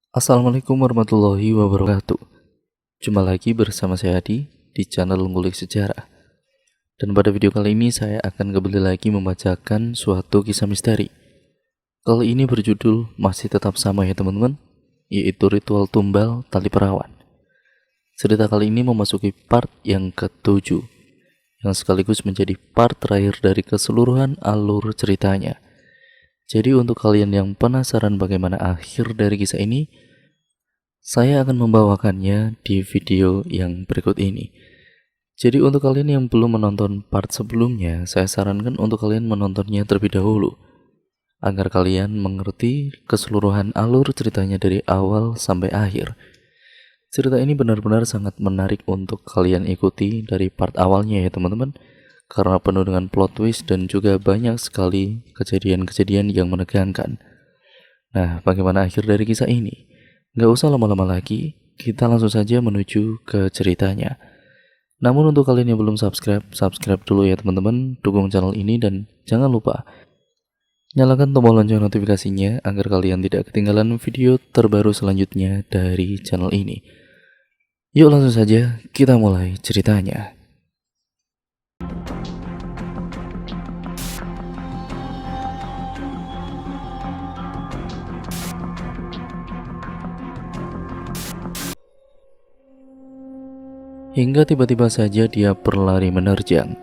Assalamualaikum warahmatullahi wabarakatuh. Jumpa lagi bersama saya Adi di channel Ngulik Sejarah. Dan pada video kali ini saya akan kembali lagi membacakan suatu kisah misteri. Kali ini berjudul masih tetap sama ya teman-teman, yaitu Ritual Tumbal Tali Perawan. Cerita kali ini memasuki part yang ke-7, yang sekaligus menjadi part terakhir dari keseluruhan alur ceritanya. Jadi untuk kalian yang penasaran bagaimana akhir dari kisah ini, saya akan membawakannya di video yang berikut ini. Jadi untuk kalian yang belum menonton part sebelumnya, saya sarankan untuk kalian menontonnya terlebih dahulu, agar kalian mengerti keseluruhan alur ceritanya dari awal sampai akhir. Cerita ini benar-benar sangat menarik untuk kalian ikuti dari part awalnya ya teman-teman, karena penuh dengan plot twist dan juga banyak sekali kejadian-kejadian yang menegangkan. Nah, bagaimana akhir dari kisah ini? Gak usah lama-lama lagi, kita langsung saja menuju ke ceritanya. Namun untuk kalian yang belum subscribe dulu ya teman-teman, dukung channel ini dan jangan lupa nyalakan tombol lonceng notifikasinya agar kalian tidak ketinggalan video terbaru selanjutnya dari channel ini. Yuk langsung saja kita mulai ceritanya. Hingga tiba-tiba saja dia berlari menerjang.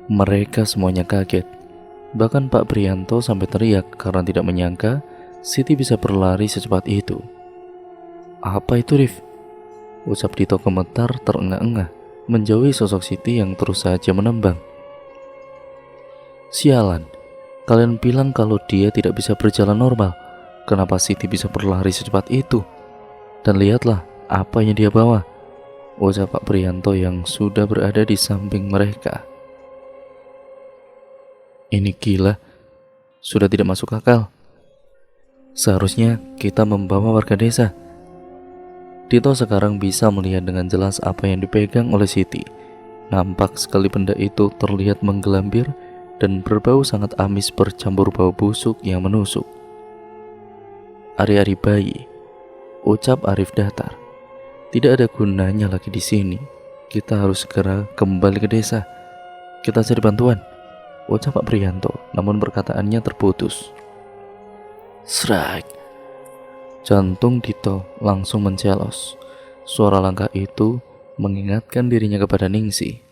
Mereka semuanya kaget. Bahkan Pak Prianto sampai teriak karena tidak menyangka Siti bisa berlari secepat itu. "Apa itu, Rif?" ucap Dito gemetar terengah-engah menjauhi sosok Siti yang terus saja menembang. "Sialan, kalian bilang kalau dia tidak bisa berjalan normal. Kenapa Siti bisa berlari secepat itu? Dan lihatlah apa yang dia bawa," ucap Pak Prianto yang sudah berada di samping mereka. "Ini gila, sudah tidak masuk akal. Seharusnya kita membawa warga desa." Dito sekarang bisa melihat dengan jelas apa yang dipegang oleh Siti. Nampak sekali benda itu terlihat menggelambir dan berbau sangat amis bercampur bau busuk yang menusuk. "Ari-ari bayi," ucap Arif datar. "Tidak ada gunanya lagi di sini. Kita harus segera kembali ke desa. Kita cari bantuan," ucap Pak Prianto, namun perkataannya terputus. Srak! Jantung Dito langsung mencelos. Suara langkah itu mengingatkan dirinya kepada Ningsi.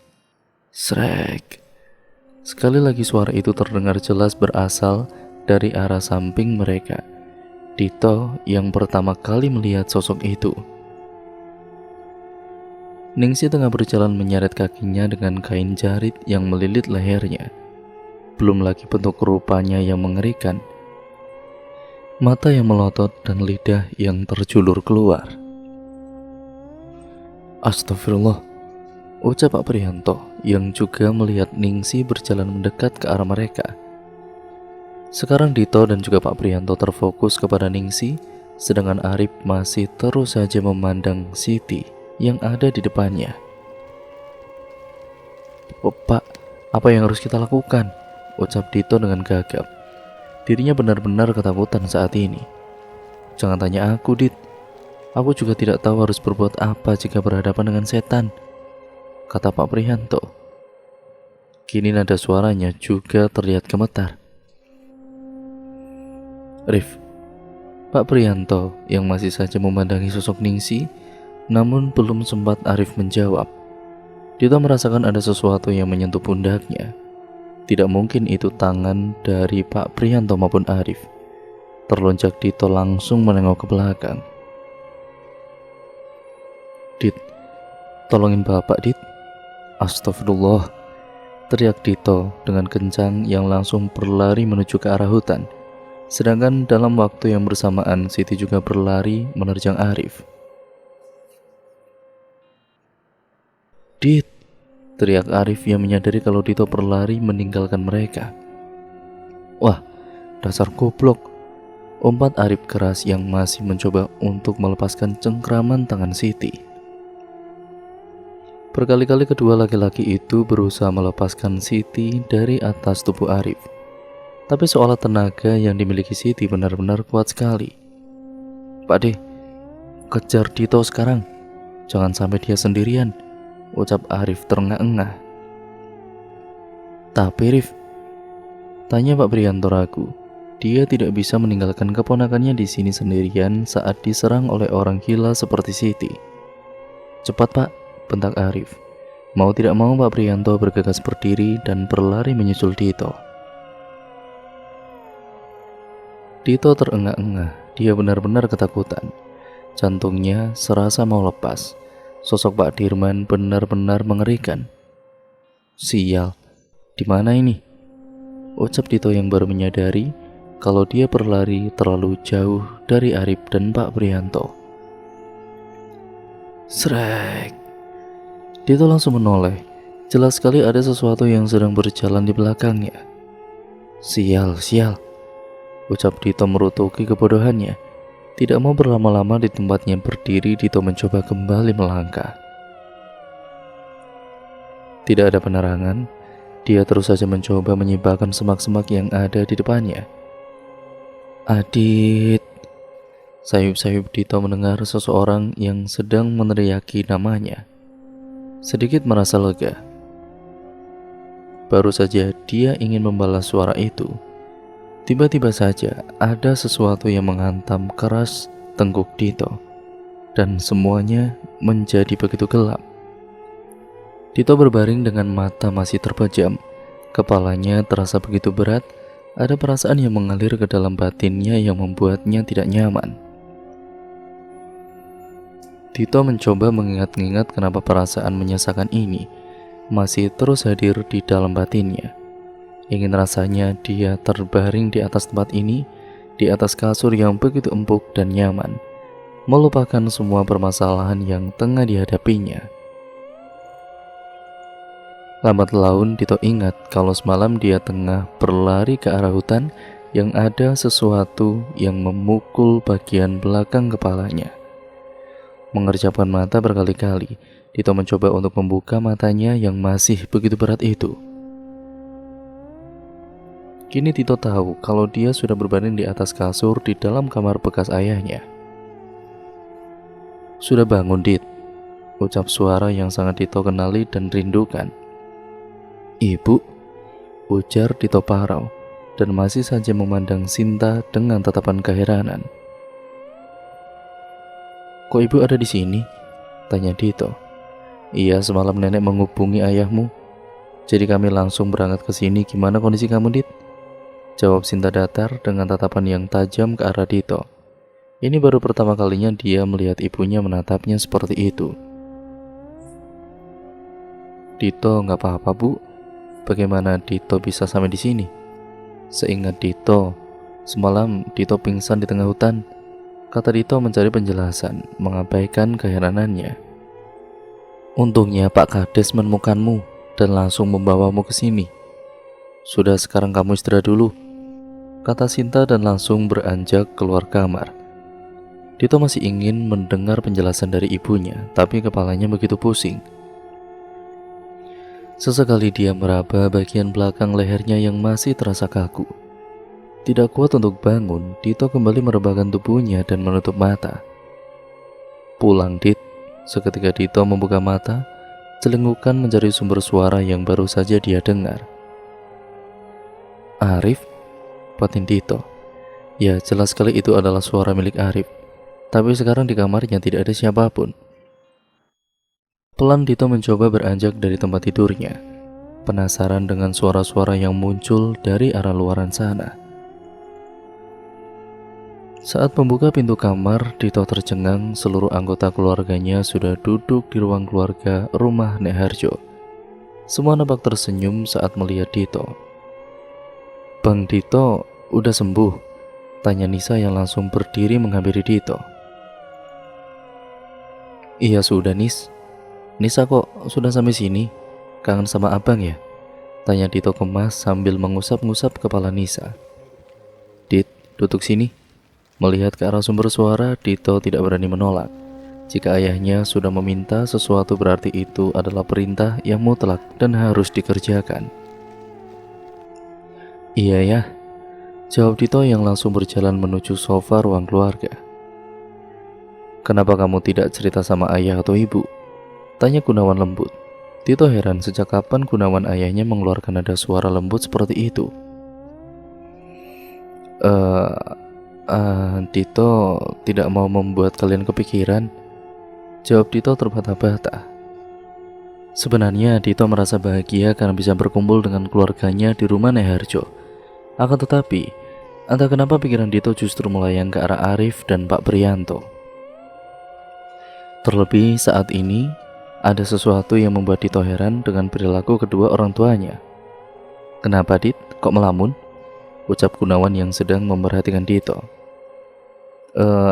Srek! Sekali lagi suara itu terdengar jelas berasal dari arah samping mereka. Dito yang pertama kali melihat sosok itu. Ningsi tengah berjalan menyeret kakinya dengan kain jarit yang melilit lehernya. Belum lagi bentuk rupanya yang mengerikan. Mata yang melotot dan lidah yang terjulur keluar. "Astagfirullah," ucap Pak Prianto yang juga melihat Ningsi berjalan mendekat ke arah mereka. Sekarang Dito dan juga Pak Prianto terfokus kepada Ningsi, sedangkan Arif masih terus saja memandang Siti yang ada di depannya. "Pak, apa yang harus kita lakukan?" ucap Dito dengan gagap. Dirinya benar-benar ketakutan saat ini. "Jangan tanya aku, Dit. Aku juga tidak tahu harus berbuat apa jika berhadapan dengan setan," kata Pak Prianto. Kini nada suaranya juga terlihat gemetar. "Rif," Pak Prianto yang masih saja memandangi sosok Ningsi, namun belum sempat Arif menjawab. Dito merasakan ada sesuatu yang menyentuh pundaknya. Tidak mungkin itu tangan dari Pak Prianto maupun Arif. Terlonjak Dito langsung menengok ke belakang. "Dit, tolongin bapak, Dit." "Astagfirullah," teriak Dito dengan kencang yang langsung berlari menuju ke arah hutan. Sedangkan dalam waktu yang bersamaan Siti juga berlari menerjang Arif. "Dit!" teriak Arif yang menyadari kalau Dito berlari meninggalkan mereka. "Wah, dasar goblok!" umpat Arif keras yang masih mencoba untuk melepaskan cengkraman tangan Siti. Berkali-kali kedua laki-laki itu berusaha melepaskan Siti dari atas tubuh Arif. Tapi seolah tenaga yang dimiliki Siti benar-benar kuat sekali. "Pak De, kejar Dito sekarang. Jangan sampai dia sendirian, ucap Arif terengah-engah. Tapi Rif, tanya Pak Prianto ragu. Dia tidak bisa meninggalkan keponakannya di sini sendirian saat diserang oleh orang gila seperti Siti. Cepat Pak, bentak Arif. Mau tidak mau Pak Prianto bergegas berdiri dan berlari menyusul Dito. Dito terengah-engah, dia benar-benar ketakutan. Jantungnya serasa mau lepas. Sosok Pak Dirman benar-benar mengerikan. Sial, di mana ini? Ucap Dito yang baru menyadari kalau dia berlari terlalu jauh dari Arif dan Pak Prianto. Srek. Dito langsung menoleh. Jelas sekali ada sesuatu yang sedang berjalan di belakangnya. Sial, ucap Dito merutuki kebodohannya. Tidak mau berlama-lama di tempatnya berdiri, Dito mencoba kembali melangkah. Tidak ada penerangan. Dia terus saja mencoba menyimpangkan semak-semak yang ada di depannya. Adit. Sayup-sayup Dito mendengar seseorang yang sedang meneriaki namanya. Sedikit merasa lega. Baru saja dia ingin membalas suara itu. Tiba-tiba saja ada sesuatu yang menghantam keras tengkuk Dito. Dan semuanya menjadi begitu gelap. Dito berbaring dengan mata masih terpejam. Kepalanya terasa begitu berat. Ada perasaan yang mengalir ke dalam batinnya yang membuatnya tidak nyaman. Dito mencoba mengingat-ingat kenapa perasaan menyesakan ini masih terus hadir di dalam batinnya. Ingin rasanya dia terbaring di atas tempat ini, di atas kasur yang begitu empuk dan nyaman, melupakan semua permasalahan yang tengah dihadapinya. Lambat laun Dito ingat kalau semalam dia tengah berlari ke arah hutan yang ada sesuatu yang memukul bagian belakang kepalanya. Mengerjapkan mata berkali-kali, Dito mencoba untuk membuka matanya yang masih begitu berat itu. Kini Dito tahu kalau dia sudah berbaring di atas kasur di dalam kamar bekas ayahnya. Sudah bangun, Dit, ucap suara yang sangat Dito kenali dan rindukan. Ibu, ujar Dito parau dan masih saja memandang Sinta dengan tatapan keheranan. Kok ibu ada di sini? Tanya Dito. Iya, semalam nenek menghubungi ayahmu. Jadi kami langsung berangkat ke sini. Gimana kondisi kamu, Dit? Jawab Sinta datar dengan tatapan yang tajam ke arah Dito. Ini baru pertama kalinya dia melihat ibunya menatapnya seperti itu. Dito, nggak apa-apa Bu. Bagaimana Dito bisa sampai di sini? Seingat Dito, semalam Dito pingsan di tengah hutan. Kata Dito mencari penjelasan, mengabaikan keheranannya. Untungnya Pak Kades menemukanmu dan langsung membawamu ke sini. Sudah, sekarang kamu istirahat dulu, kata Sinta dan langsung beranjak keluar kamar. Dito masih ingin mendengar penjelasan dari ibunya, tapi kepalanya begitu pusing. Sesekali dia meraba bagian belakang lehernya yang masih terasa kaku. Tidak kuat untuk bangun, Dito kembali merebahkan tubuhnya dan menutup mata. Pulang, Dit. Seketika Dito membuka mata, celingukan mencari sumber suara yang baru saja dia dengar. Arif? Batin Dito. Ya, jelas sekali itu adalah suara milik Arif. Tapi sekarang di kamarnya tidak ada siapapun. Pelan Dito mencoba beranjak dari tempat tidurnya, penasaran dengan suara-suara yang muncul dari arah luaran sana. Saat membuka pintu kamar, Dito tercengang. Seluruh anggota keluarganya sudah duduk di ruang keluarga rumah Nek Harjo. Semua nampak tersenyum saat melihat Dito. Bang Dito, udah sembuh? Tanya Nisa yang langsung berdiri menghampiri Dito. Iya sudah, Nis. Nisa, kok sudah sampai sini? Kangen sama abang ya? Tanya Dito kemas sambil mengusap-ngusap kepala Nisa. Dit, duduk sini. Melihat ke arah sumber suara, Dito tidak berani menolak. Jika ayahnya sudah meminta sesuatu, berarti itu adalah perintah yang mutlak dan harus dikerjakan. Iya ya, jawab Dito yang langsung berjalan menuju sofa ruang keluarga. Kenapa kamu tidak cerita sama ayah atau ibu? Tanya Gunawan lembut. Dito heran sejak kapan Gunawan ayahnya mengeluarkan nada suara lembut seperti itu. Dito tidak mau membuat kalian kepikiran, jawab Dito terbata-bata. Sebenarnya Dito merasa bahagia karena bisa berkumpul dengan keluarganya di rumah Nyai Harjo. Akan tetapi, entah kenapa pikiran Dito justru melayang ke arah Arif dan Pak Priyanto. Terlebih saat ini, ada sesuatu yang membuat Dito heran dengan perilaku kedua orang tuanya. Kenapa Dit? Kok melamun? Ucap Gunawan yang sedang memperhatikan Dito.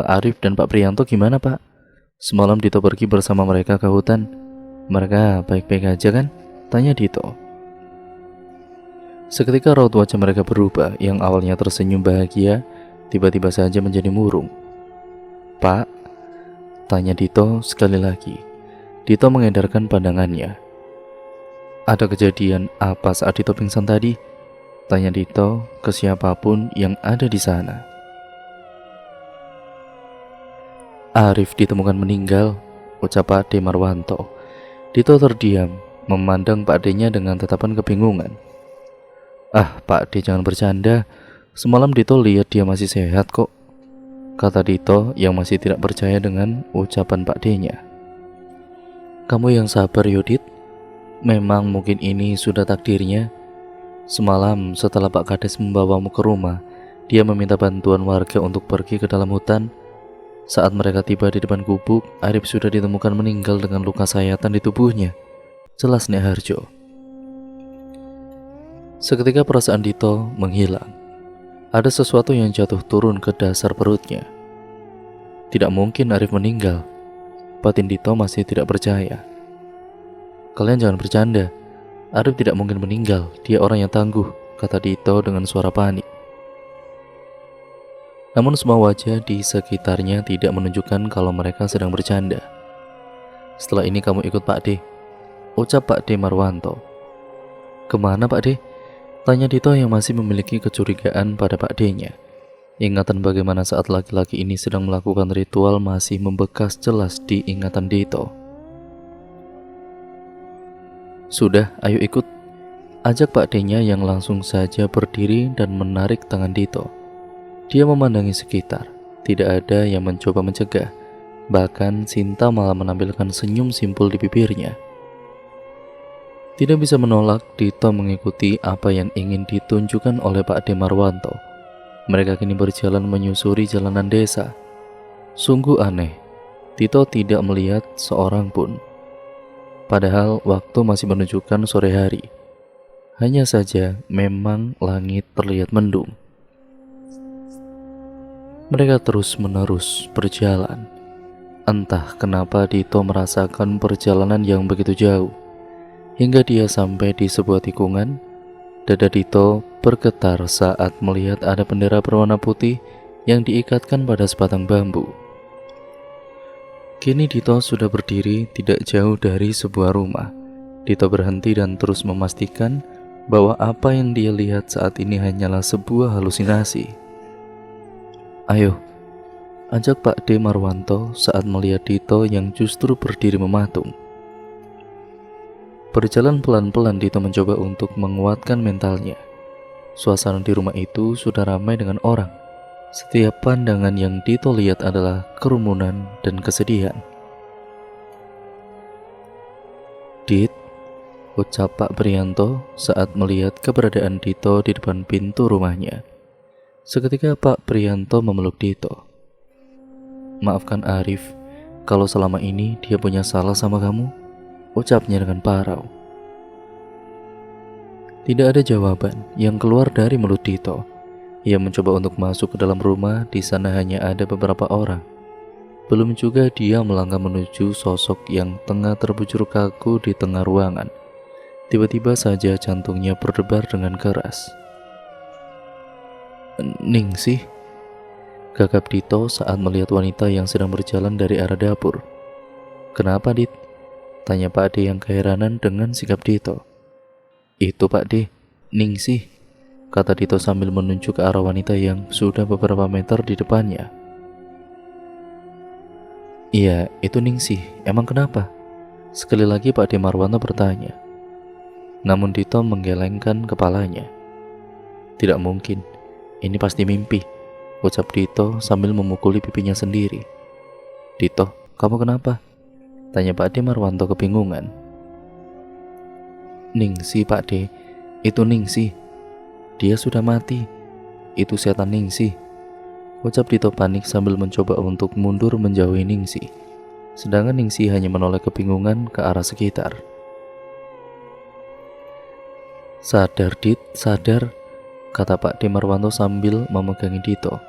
Arif dan Pak Priyanto gimana Pak? Semalam Dito pergi bersama mereka ke hutan. Mereka baik-baik aja kan? Tanya Dito. Seketika raut wajah mereka berubah, yang awalnya tersenyum bahagia, tiba-tiba saja menjadi murung. Pak? Tanya Dito sekali lagi. Dito mengedarkan pandangannya. Ada kejadian apa saat Dito pingsan tadi? Tanya Dito ke siapapun yang ada di sana. Arif ditemukan meninggal, ucap Pak D. Marwanto. Dito terdiam, memandang Pak D-nya dengan tatapan kebingungan. Pak D jangan bercanda. Semalam Dito lihat dia masih sehat kok, kata Dito yang masih tidak percaya dengan ucapan Pak D-nya. Kamu yang sabar Yudit. Memang mungkin ini sudah takdirnya. Semalam setelah Pak Kades membawamu ke rumah, dia meminta bantuan warga untuk pergi ke dalam hutan. Saat mereka tiba di depan gubuk, Arif sudah ditemukan meninggal dengan luka sayatan di tubuhnya. Jelas Nyai Harjo. Seketika perasaan Dito menghilang. Ada sesuatu yang jatuh turun ke dasar perutnya. Tidak mungkin Arif meninggal. Batin Dito masih tidak percaya. Kalian jangan bercanda. Arif tidak mungkin meninggal. Dia orang yang tangguh, kata Dito dengan suara panik. Namun semua wajah di sekitarnya tidak menunjukkan kalau mereka sedang bercanda. Setelah ini kamu ikut Pak D, ucap Pak D. Marwanto. Kemana Pak D? Tanya Dito yang masih memiliki kecurigaan pada Pak D-nya. Ingatan bagaimana saat laki-laki ini sedang melakukan ritual masih membekas jelas di ingatan Dito. Sudah, ayo ikut, ajak Pak D-nya yang langsung saja berdiri dan menarik tangan Dito. Dia memandangi sekitar, tidak ada yang mencoba mencegah. Bahkan Sinta malah menampilkan senyum simpul di bibirnya. Tidak bisa menolak, Dito mengikuti apa yang ingin ditunjukkan oleh Pak D. Marwanto. Mereka kini berjalan menyusuri jalanan desa. Sungguh aneh, Dito tidak melihat seorang pun. Padahal waktu masih menunjukkan sore hari. Hanya saja memang langit terlihat mendung. Mereka terus-menerus berjalan. Entah kenapa Dito merasakan perjalanan yang begitu jauh. Hingga dia sampai di sebuah tikungan. Dada Dito bergetar saat melihat ada bendera berwarna putih yang diikatkan pada sebatang bambu. Kini Dito sudah berdiri tidak jauh dari sebuah rumah. Dito berhenti dan terus memastikan bahwa apa yang dia lihat saat ini hanyalah sebuah halusinasi. Ayo, ajak Pak D. Marwanto saat melihat Dito yang justru berdiri mematung. Berjalan pelan-pelan Dito mencoba untuk menguatkan mentalnya. Suasana di rumah itu sudah ramai dengan orang. Setiap pandangan yang Dito lihat adalah kerumunan dan kesedihan. Dit, ucap Pak Priyanto saat melihat keberadaan Dito di depan pintu rumahnya. Seketika Pak Priyanto memeluk Dito. Maafkan Arif, kalau selama ini dia punya salah sama kamu, ucapnya dengan parau. Tidak ada jawaban yang keluar dari mulut Dito. Ia mencoba untuk masuk ke dalam rumah, di sana hanya ada beberapa orang. Belum juga dia melangkah menuju sosok yang tengah terbujur kaku di tengah ruangan. Tiba-tiba saja jantungnya berdebar dengan keras. Ningsih, gagap Dito saat melihat wanita yang sedang berjalan dari arah dapur. Kenapa Dit? Tanya Pak D yang keheranan dengan sikap Dito. Itu Pak D, Ningsih, kata Dito sambil menunjuk ke arah wanita yang sudah beberapa meter di depannya. Iya, itu Ningsih. Emang kenapa? Sekali lagi Pak De Marwanto bertanya. Namun Dito menggelengkan kepalanya. Tidak mungkin, ini pasti mimpi, ucap Dito sambil memukuli pipinya sendiri. Dito, kamu kenapa? Tanya Pak De Marwanto kebingungan. Ningsih Pak De, itu Ningsih. Dia sudah mati. Itu setan Ningsih, ucap Dito panik sambil mencoba untuk mundur menjauhi Ningsih. Sedangkan Ningsih hanya menoleh kebingungan ke arah sekitar. Sadar Dit, sadar, kata Pak De Marwanto sambil memegangi Dito.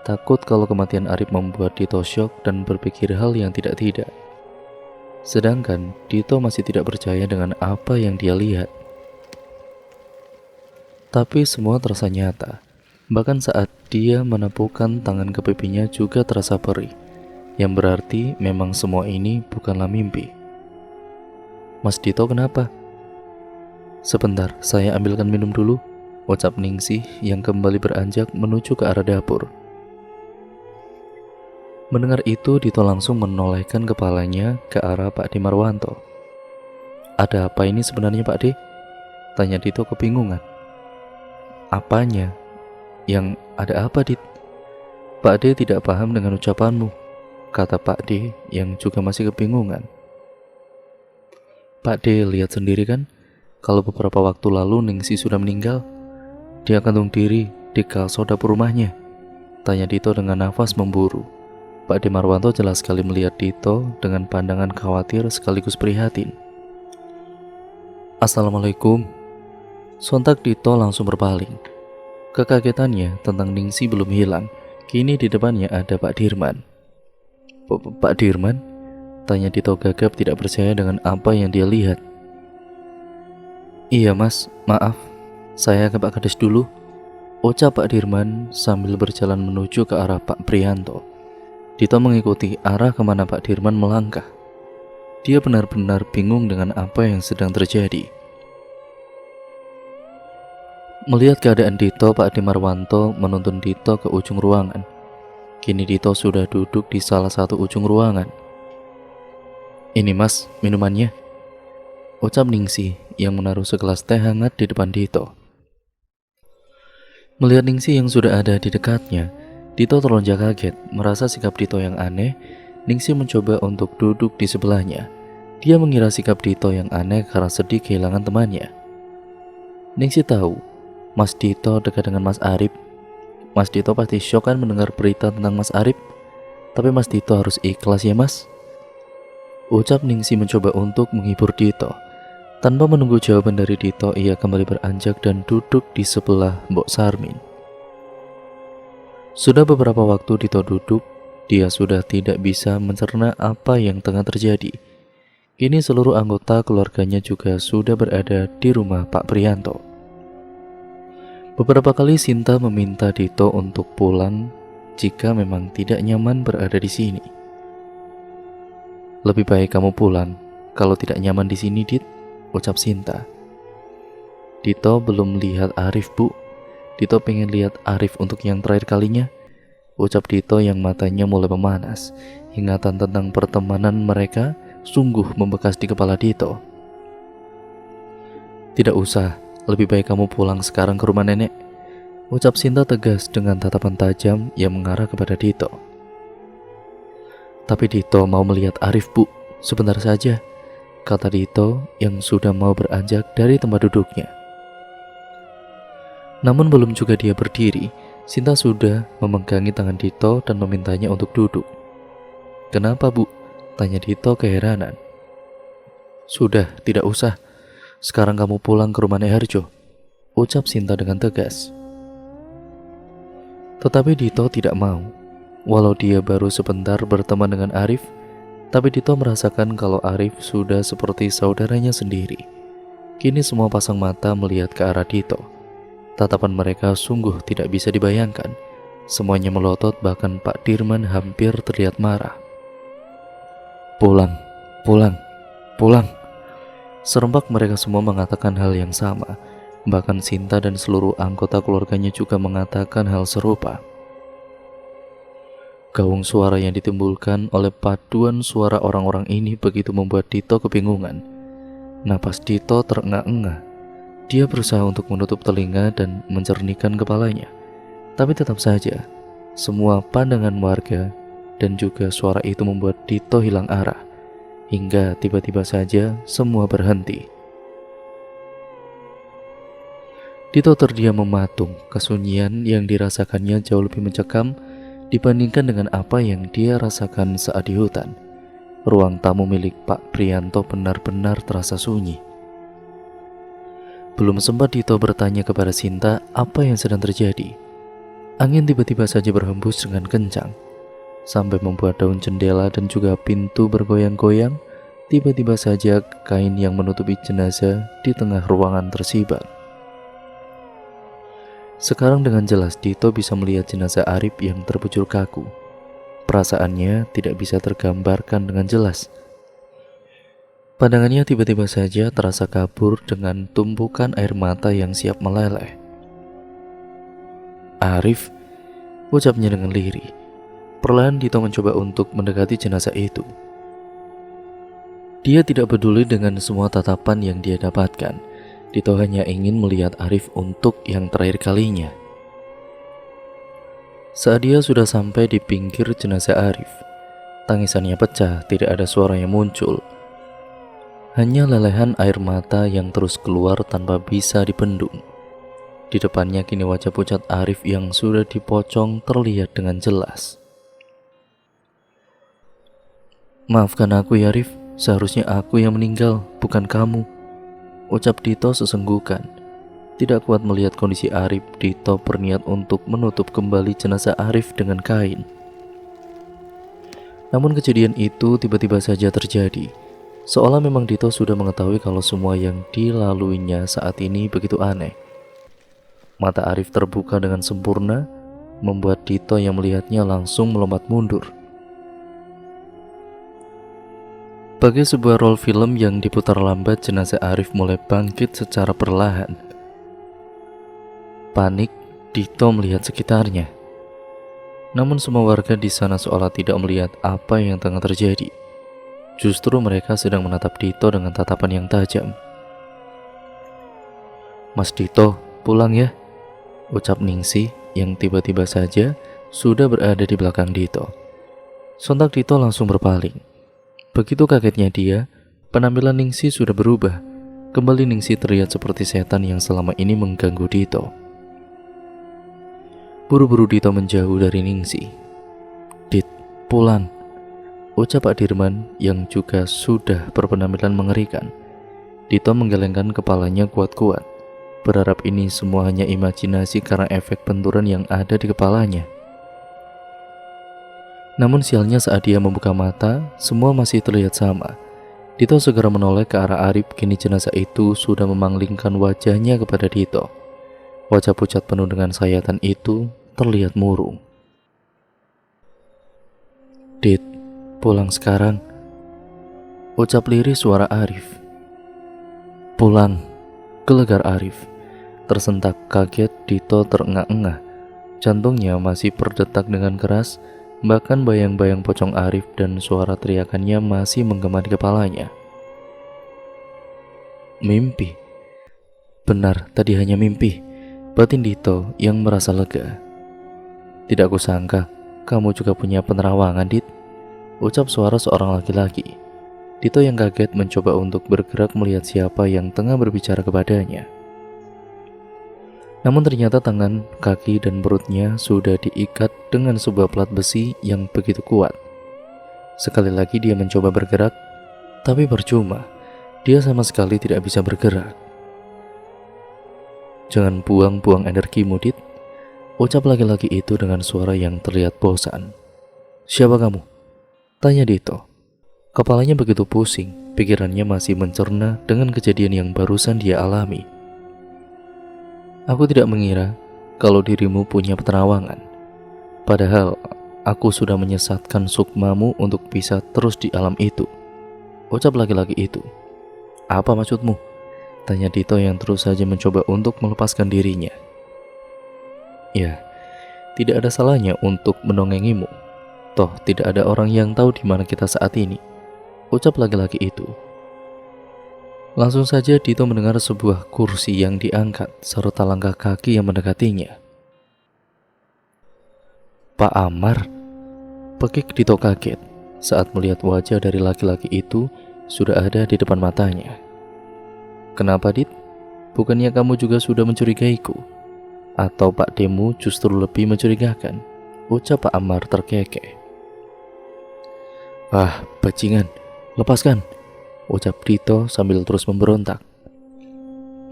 Takut kalau kematian Arif membuat Dito syok dan berpikir hal yang tidak-tidak. Sedangkan Dito masih tidak percaya dengan apa yang dia lihat. Tapi semua terasa nyata. Bahkan saat dia menepukkan tangan ke pipinya juga terasa perih. Yang berarti memang semua ini bukanlah mimpi. Mas Dito kenapa? Sebentar, saya ambilkan minum dulu, ucap Ningsih yang kembali beranjak menuju ke arah dapur. Mendengar itu, Dito langsung menolehkan kepalanya ke arah Pak De Marwanto. Ada apa ini sebenarnya Pak De? Tanya Dito kebingungan. Apanya? Yang ada apa Dit? Pak De tidak paham dengan ucapanmu, kata Pak De yang juga masih kebingungan. Pak De lihat sendiri kan, kalau beberapa waktu lalu Ningsih sudah meninggal. Dia gantung diri di kasur dapur rumahnya, tanya Dito dengan nafas memburu. Pak De Marwanto jelas sekali melihat Dito dengan pandangan khawatir sekaligus prihatin. Assalamualaikum. Sontak Dito langsung berpaling. Kekagetannya tentang Ningsih belum hilang. Kini di depannya ada Pak Dirman. Pak Dirman? Tanya Dito gagap tidak percaya dengan apa yang dia lihat. Iya mas, maaf, saya ke Pak Kades dulu, ucap Pak Dirman sambil berjalan menuju ke arah Pak Prianto. Dito mengikuti arah kemana Pak Dirman melangkah. Dia benar-benar bingung dengan apa yang sedang terjadi. Melihat keadaan Dito, Pak De Marwanto menuntun Dito ke ujung ruangan. Kini Dito sudah duduk di salah satu ujung ruangan. Ini mas, minumannya, ucap Ningsih yang menaruh segelas teh hangat di depan Dito. Melihat Ningsih yang sudah ada di dekatnya, Dito terlonjak kaget. Merasa sikap Dito yang aneh, Ningsih mencoba untuk duduk di sebelahnya. Dia mengira sikap Dito yang aneh karena sedih kehilangan temannya. Ningsih tahu Mas Dito dekat dengan Mas Arif. Mas Dito pasti syok kan mendengar berita tentang Mas Arif. Tapi Mas Dito harus ikhlas ya mas, ucap Ningsih mencoba untuk menghibur Dito. Tanpa menunggu jawaban dari Dito, ia kembali beranjak dan duduk di sebelah Mbok Sarmin. Sudah beberapa waktu Dito duduk, dia sudah tidak bisa mencerna apa yang tengah terjadi. Kini seluruh anggota keluarganya juga sudah berada di rumah Pak Prianto. Beberapa kali Sinta meminta Dito untuk pulang jika memang tidak nyaman berada di sini. Lebih baik kamu pulang kalau tidak nyaman di sini, Dit, ucap Sinta. Dito belum lihat Arif, Bu. Dito pengen lihat Arif untuk yang terakhir kalinya, ucap Dito yang matanya mulai memanas. Ingatan tentang pertemanan mereka sungguh membekas di kepala Dito. Tidak usah, lebih baik kamu pulang sekarang ke rumah nenek, ucap Sinta tegas dengan tatapan tajam yang mengarah kepada Dito. Tapi Dito mau melihat Arif, Bu, sebentar saja, kata Dito yang sudah mau beranjak dari tempat duduknya. Namun belum juga dia berdiri, Sinta sudah memegangi tangan Dito dan memintanya untuk duduk. Kenapa, Bu? Tanya Dito keheranan. Sudah, tidak usah. Sekarang kamu pulang ke rumah Nek Harjo, ucap Sinta dengan tegas. Tetapi Dito tidak mau. Walau dia baru sebentar berteman dengan Arif, tapi Dito merasakan kalau Arif sudah seperti saudaranya sendiri. Kini semua pasang mata melihat ke arah Dito. Tatapan mereka sungguh tidak bisa dibayangkan. Semuanya melotot, bahkan Pak Dirman hampir terlihat marah. Pulang, pulang, pulang. Serempak mereka semua mengatakan hal yang sama. Bahkan Sinta dan seluruh anggota keluarganya juga mengatakan hal serupa. Gaung suara yang ditimbulkan oleh paduan suara orang-orang ini begitu membuat Dito kebingungan. Napas Dito terengah-engah. Dia berusaha untuk menutup telinga dan mencernihkan kepalanya. Tapi tetap saja, semua pandangan warga dan juga suara itu membuat Dito hilang arah. Hingga tiba-tiba saja semua berhenti. Dito terdiam mematung. Kesunyian yang dirasakannya jauh lebih mencekam dibandingkan dengan apa yang dia rasakan saat di hutan. Ruang tamu milik Pak Prianto benar-benar terasa sunyi. Belum sempat Dito bertanya kepada Sinta apa yang sedang terjadi, angin tiba-tiba saja berhembus dengan kencang, sampai membuat daun jendela dan juga pintu bergoyang-goyang. Tiba-tiba saja kain yang menutupi jenazah di tengah ruangan tersibak. Sekarang dengan jelas Dito bisa melihat jenazah Arif yang terbujur kaku. Perasaannya tidak bisa tergambarkan dengan jelas. Pandangannya tiba-tiba saja terasa kabur dengan tumpukan air mata yang siap meleleh. Arif, ucapnya dengan lirih. Perlahan Dito mencoba untuk mendekati jenazah itu. Dia tidak peduli dengan semua tatapan yang dia dapatkan. Dito hanya ingin melihat Arif untuk yang terakhir kalinya. Saat dia sudah sampai di pinggir jenazah Arif, tangisannya pecah, tidak ada suara yang muncul. Hanya lelehan air mata yang terus keluar tanpa bisa dibendung. Di depannya kini wajah pucat Arif yang sudah dipocong terlihat dengan jelas. "Maafkan aku ya Arif, seharusnya aku yang meninggal, bukan kamu," ucap Dito sesenggukan. Tidak kuat melihat kondisi Arif, Dito berniat untuk menutup kembali jenazah Arif dengan kain. Namun kejadian itu tiba-tiba saja terjadi. Seolah memang Dito sudah mengetahui kalau semua yang dilaluinya saat ini begitu aneh. Mata Arif terbuka dengan sempurna, membuat Dito yang melihatnya langsung melompat mundur. Bagai sebuah roll film yang diputar lambat, jenazah Arif mulai bangkit secara perlahan. Panik, Dito melihat sekitarnya. Namun semua warga di sana seolah tidak melihat apa yang tengah terjadi. Justru mereka sedang menatap Dito dengan tatapan yang tajam. "Mas Dito, pulang ya," ucap Ningsih yang tiba-tiba saja sudah berada di belakang Dito. Sontak Dito langsung berpaling. Begitu kagetnya dia, penampilan Ningsih sudah berubah. Kembali Ningsih terlihat seperti setan yang selama ini mengganggu Dito. Buru-buru Dito menjauh dari Ningsih. "Dit, pulang," ucap Pak Dirman yang juga sudah berpenampilan mengerikan. Dito menggelengkan kepalanya kuat-kuat, berharap ini semua hanya imajinasi karena efek benturan yang ada di kepalanya. Namun sialnya saat dia membuka mata, semua masih terlihat sama. Dito segera menoleh ke arah Arif, kini jenazah itu sudah memanglingkan wajahnya kepada Dito. Wajah pucat penuh dengan sayatan itu terlihat murung. "Dit, pulang sekarang," ucap lirih suara Arif. "Pulang," gelegar Arif. Tersentak kaget, Dito terengah-engah. Jantungnya masih berdetak dengan keras. Bahkan bayang-bayang pocong Arif dan suara teriakannya masih menggema di kepalanya. Mimpi. Benar, tadi hanya mimpi, batin Dito yang merasa lega. "Tidak kusangka, kamu juga punya penerawangan, Dit," ucap suara seorang laki-laki. Dito yang kaget mencoba untuk bergerak melihat siapa yang tengah berbicara kepadanya. Namun ternyata tangan, kaki, dan perutnya sudah diikat dengan sebuah plat besi yang begitu kuat. Sekali lagi dia mencoba bergerak, tapi percuma. Dia sama sekali tidak bisa bergerak. "Jangan buang-buang energimu, Dit," ucap laki-laki itu dengan suara yang terlihat bosan. "Siapa kamu?" tanya Dito. Kepalanya begitu pusing, pikirannya masih mencerna dengan kejadian yang barusan dia alami. "Aku tidak mengira kalau dirimu punya penerawangan. Padahal aku sudah menyesatkan sukmamu untuk bisa terus di alam itu," ucap laki-laki itu. "Apa maksudmu?" tanya Dito yang terus saja mencoba untuk melepaskan dirinya. "Ya, tidak ada salahnya untuk mendongengimu," Toh tidak ada orang yang tahu di mana kita saat ini, ucap laki-laki itu. Langsung saja Dito mendengar sebuah kursi yang diangkat serta langkah kaki yang mendekatinya. Pak Amar, pekik Dito kaget saat melihat wajah dari laki-laki itu sudah ada di depan matanya. Kenapa, Dit? Bukannya kamu juga sudah mencurigaiku? Atau Pak Demu justru lebih mencurigakan? Ucap Pak Amar terkekeh. Ah, bajingan, lepaskan, ucap Dito sambil terus memberontak.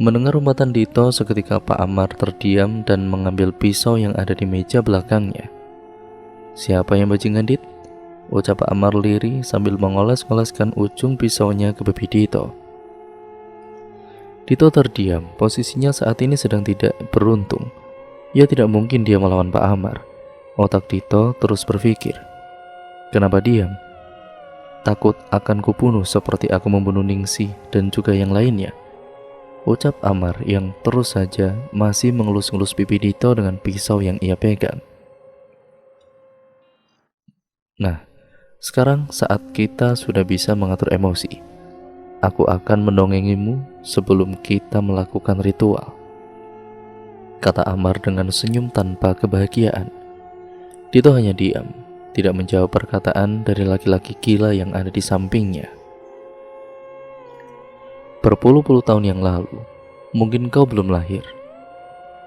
Mendengar umpatan Dito, seketika Pak Amar terdiam dan mengambil pisau yang ada di meja belakangnya. Siapa yang bajingan, Dit? Ucap Pak Amar lirih sambil mengoles-oleskan ujung pisaunya ke pipi Dito. Dito terdiam, posisinya saat ini sedang tidak beruntung. Ya tidak mungkin dia melawan Pak Amar. Otak Dito terus berpikir. Kenapa diam? Takut akan kubunuh seperti aku membunuh Ningsih dan juga yang lainnya, ucap Amar yang terus saja masih mengelus-ngelus pipi Dito dengan pisau yang ia pegang. Nah, sekarang saat kita sudah bisa mengatur emosi, aku akan mendongengimu sebelum kita melakukan ritual, kata Amar dengan senyum tanpa kebahagiaan. Dito hanya diam, tidak menjawab perkataan dari laki-laki gila yang ada di sampingnya. Berpuluh-puluh tahun yang lalu, mungkin kau belum lahir,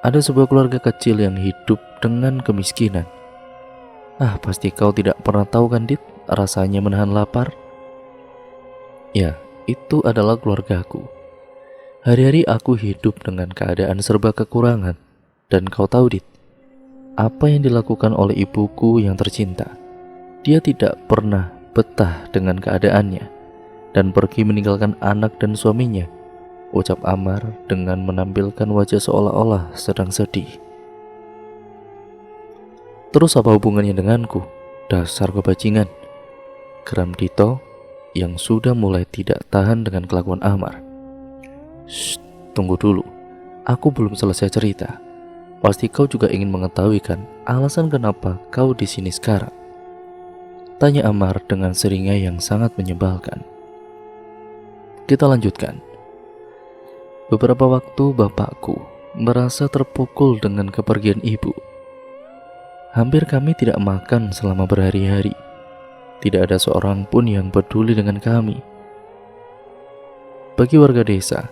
ada sebuah keluarga kecil yang hidup dengan kemiskinan. Pasti kau tidak pernah tahu kan, Dit, rasanya menahan lapar? Ya, itu adalah keluargaku. Hari-hari aku hidup dengan keadaan serba kekurangan. Dan kau tahu, Dit, apa yang dilakukan oleh ibuku yang tercinta? Dia tidak pernah betah dengan keadaannya dan pergi meninggalkan anak dan suaminya, ucap Amar dengan menampilkan wajah seolah-olah sedang sedih. Terus apa hubungannya denganku? Dasar kebajingan, geram Dito yang sudah mulai tidak tahan dengan kelakuan Amar. Shh, tunggu dulu, aku belum selesai cerita. Pasti kau juga ingin mengetahui kan alasan kenapa kau di sini sekarang? Tanya Amar dengan seringai yang sangat menyebalkan. Kita lanjutkan. Beberapa waktu bapakku merasa terpukul dengan kepergian ibu. Hampir kami tidak makan selama berhari-hari. Tidak ada seorang pun yang peduli dengan kami. Bagi warga desa,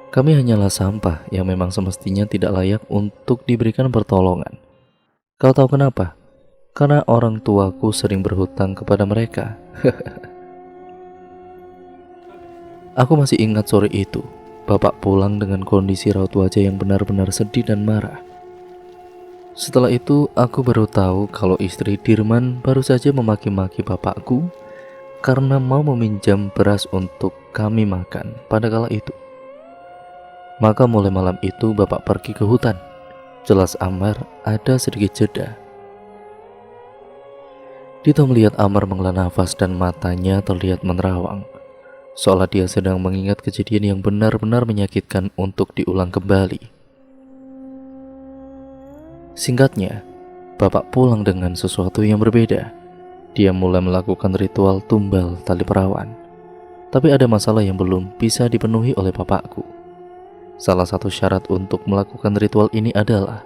kami hanyalah sampah yang memang semestinya tidak layak untuk diberikan pertolongan. Kau tahu kenapa? Karena orang tuaku sering berhutang kepada mereka. Aku masih ingat sore itu, bapak pulang dengan kondisi raut wajah yang benar-benar sedih dan marah. Setelah itu, aku baru tahu kalau istri Dirman baru saja memaki-maki bapakku karena mau meminjam beras untuk kami makan pada kala itu. Maka mulai malam itu bapak pergi ke hutan. Jelas Amar ada sedikit jeda. Dito melihat Amar menghela nafas dan matanya terlihat menerawang, seolah dia sedang mengingat kejadian yang benar-benar menyakitkan untuk diulang kembali. Singkatnya, bapak pulang dengan sesuatu yang berbeda. Dia mulai melakukan ritual tumbal tali perawan. Tapi ada masalah yang belum bisa dipenuhi oleh bapakku. Salah satu syarat untuk melakukan ritual ini adalah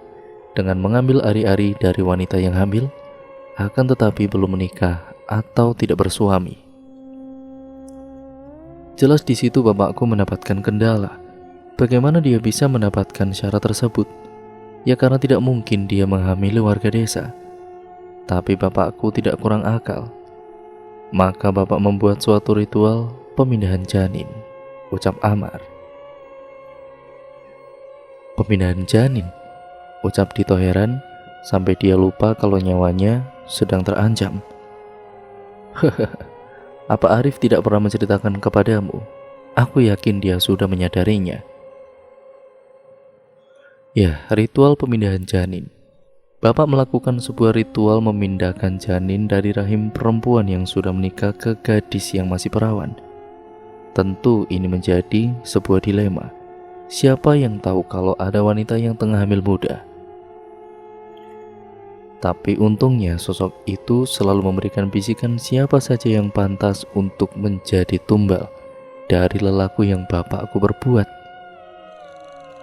dengan mengambil ari-ari dari wanita yang hamil, akan tetapi belum menikah atau tidak bersuami. Jelas di situ bapakku mendapatkan kendala. Bagaimana dia bisa mendapatkan syarat tersebut? Ya karena tidak mungkin dia menghamili warga desa. Tapi bapakku tidak kurang akal. Maka bapak membuat suatu ritual pemindahan janin, ucap Amar. Pemindahan janin, ucap Dito heran sampai dia lupa kalau nyawanya sedang terancam. Apa Arif tidak pernah menceritakan kepadamu? Aku yakin dia sudah menyadarinya. Ya, ritual pemindahan janin. Bapak melakukan sebuah ritual memindahkan janin dari rahim perempuan yang sudah menikah ke gadis yang masih perawan. Tentu ini menjadi sebuah dilema. Siapa yang tahu kalau ada wanita yang tengah hamil muda? Tapi untungnya sosok itu selalu memberikan bisikan siapa saja yang pantas untuk menjadi tumbal dari lelaku yang bapakku berbuat.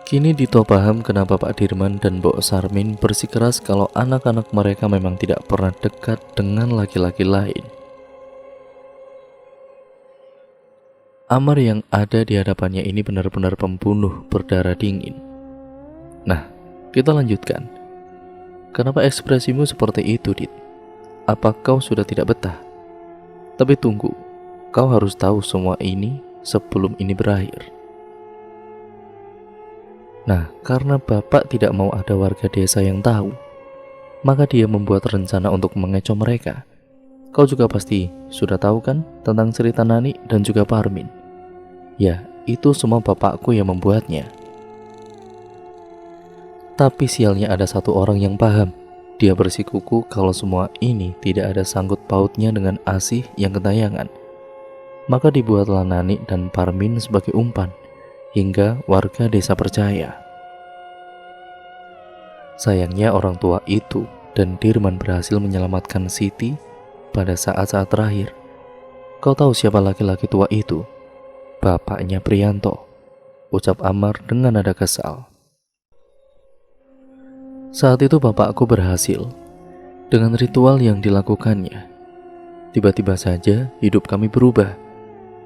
Kini Dito paham kenapa Pak Dirman dan Mbok Sarmin bersikeras kalau anak-anak mereka memang tidak pernah dekat dengan laki-laki lain. Amar yang ada di hadapannya ini benar-benar pembunuh berdarah dingin. Nah, kita lanjutkan. Kenapa ekspresimu seperti itu, Dit? Apa kau sudah tidak betah? Tapi tunggu, kau harus tahu semua ini sebelum ini berakhir. Nah, karena bapak tidak mau ada warga desa yang tahu, maka dia membuat rencana untuk mengecoh mereka. Kau juga pasti sudah tahu kan tentang cerita Nani dan juga Parmin? Ya, itu semua bapakku yang membuatnya. Tapi sialnya ada satu orang yang paham. Dia bersikuku kalau semua ini tidak ada sangkut pautnya dengan Asih yang kentayangan. Maka dibuatlah Nani dan Parmin sebagai umpan, hingga warga desa percaya. Sayangnya orang tua itu dan Dirman berhasil menyelamatkan Siti pada saat-saat terakhir. Kau tahu siapa laki-laki tua itu? Bapaknya Priyanto, ucap Amar dengan nada kesal. Saat itu bapakku berhasil dengan ritual yang dilakukannya. Tiba-tiba saja hidup kami berubah,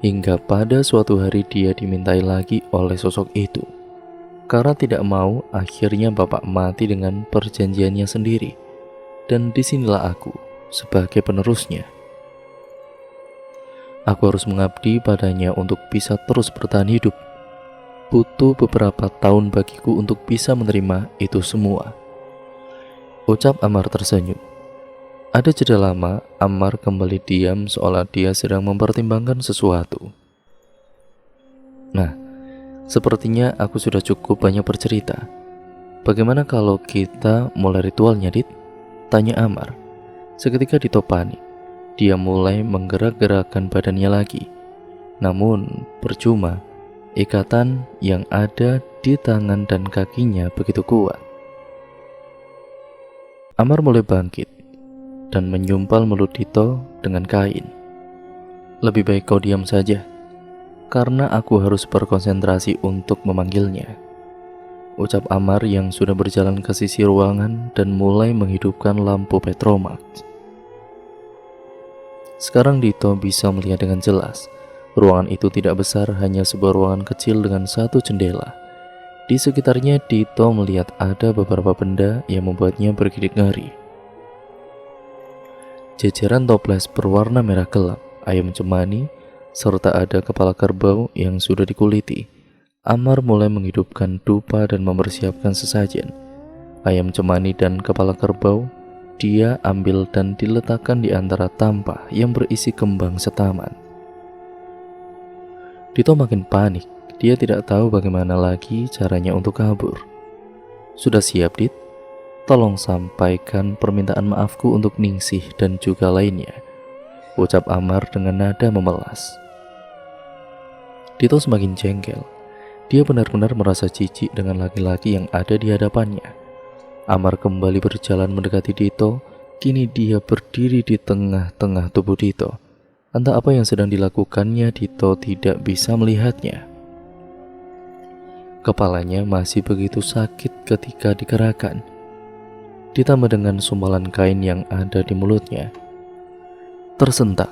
hingga pada suatu hari dia dimintai lagi oleh sosok itu. Karena tidak mau, akhirnya bapak mati dengan perjanjiannya sendiri. Dan disinilah aku sebagai penerusnya. Aku harus mengabdi padanya untuk bisa terus bertahan hidup. Butuh beberapa tahun bagiku untuk bisa menerima itu semua, ucap Amar tersenyum. Ada jeda lama, Amar kembali diam seolah dia sedang mempertimbangkan sesuatu. Nah, sepertinya aku sudah cukup banyak bercerita. Bagaimana kalau kita mulai ritualnya, Dit? Tanya Amar. Seketika Dito panik. Dia mulai menggerak-gerakkan badannya lagi. Namun percuma, ikatan yang ada di tangan dan kakinya begitu kuat. Amar mulai bangkit dan menyumpal mulut Dito dengan kain. Lebih baik kau diam saja, karena aku harus berkonsentrasi untuk memanggilnya, ucap Amar yang sudah berjalan ke sisi ruangan dan mulai menghidupkan lampu petromax. Sekarang Dito bisa melihat dengan jelas. Ruangan itu tidak besar, hanya sebuah ruangan kecil dengan satu jendela. Di sekitarnya Dito melihat ada beberapa benda yang membuatnya bergidik ngeri. Jajaran toples berwarna merah gelap, ayam cemani, serta ada kepala kerbau yang sudah dikuliti. Amar mulai menghidupkan dupa dan mempersiapkan sesajen. Ayam cemani dan kepala kerbau dia ambil dan diletakkan di antara tampah yang berisi kembang setaman. Dito makin panik. Dia tidak tahu bagaimana lagi caranya untuk kabur. Sudah siap, Dit? Tolong sampaikan permintaan maafku untuk Ningsih dan juga lainnya, ucap Amar dengan nada memelas. Dito semakin jengkel. Dia benar-benar merasa jijik dengan laki-laki yang ada di hadapannya. Amar kembali berjalan mendekati Dito. Kini dia berdiri di tengah-tengah tubuh Dito. Entah apa yang sedang dilakukannya, Dito tidak bisa melihatnya. Kepalanya masih begitu sakit ketika digerakkan, ditambah dengan sumpalan kain yang ada di mulutnya. Tersentak,